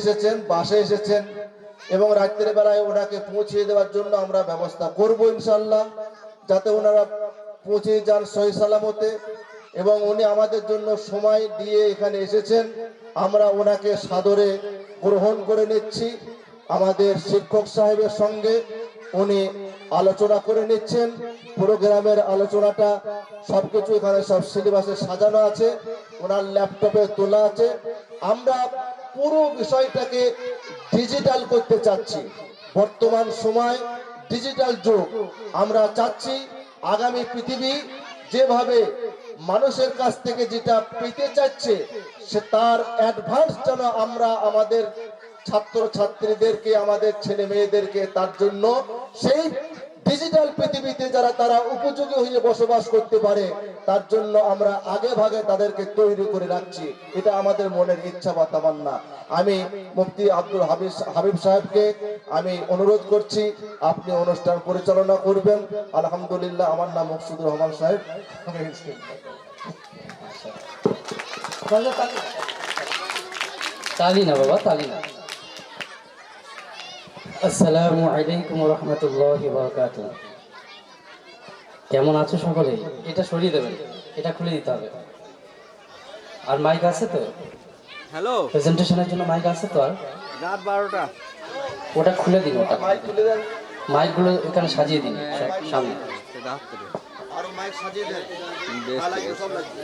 এসেছেন, বাসে এসেছেন এবং রাত্রের বেলায় ওনাকে পৌঁছে দেওয়ার জন্য আমরা ব্যবস্থা করব ইনশাআল্লাহ, যাতে ওনারা পৌঁছে যান সহি সালামতে। এবং উনি আমাদের জন্য সময় দিয়ে এখানে এসেছেন, আমরা ওনাকে সাদরে গ্রহণ করে নিচ্ছি। আমাদের শিক্ষক সাহেবের সঙ্গে উনি আলোচনা করে নিচ্ছেন। প্রোগ্রামের আলোচনাটা সবকিছু এখানে সব সিলেবাসে সাজানো আছে, ওনার ল্যাপটপে তোলা আছে। আমরা পুরো বিষয়টাকে ডিজিটাল করতে চাচ্ছি। বর্তমান সময় ডিজিটাল যুগ, আমরা চাচ্ছি আগামী পৃথিবী যেভাবে মানুষের কাছ থেকে যেটা পেতে চাচ্ছে সে তার অ্যাডভান্স যেন আমরা আমাদের ছাত্র ছাত্রীদেরকে, আমাদের ছেলে মেয়েদেরকে তার জন্য সেই ডিজিটাল পৃথিবীতে যারা তারা উপযোগী হয়ে বসবাস করতে পারে তার জন্য আমরা আগে ভাগে তাদেরকে তৈরি করে রাখছি। এটা আমাদের মনের ইচ্ছা বা তামান্না। আমি মুফতি আব্দুল হাবিব সাহেবকে আমি অনুরোধ করছি আপনি অনুষ্ঠান পরিচালনা করবেন। আলহামদুলিল্লাহ, আমার নাম মকসুদুর রহমান সাহেব। তালি না বাবা, তালি না। আসসালামু আলাইকুম ওয়া রাহমাতুল্লাহি ওয়া বারাকাতুহু। কেমন আছো সকলে? এটা সরিয়ে দেবেন, এটা খুলে দিতে হবে। আর মাইক আছে তো? হ্যালো, প্রেজেন্টেশনের জন্য মাইক আছে তো? আর রাত 12টা। ওটা খুলে দিন, ওটা মাইক তুলে দেন, মাইকগুলো এখানে সাজিয়ে দিন সব সামনে। সেটা হাত করে আর মাইক সাজিয়ে দেন। বেশ ঠিক আছে।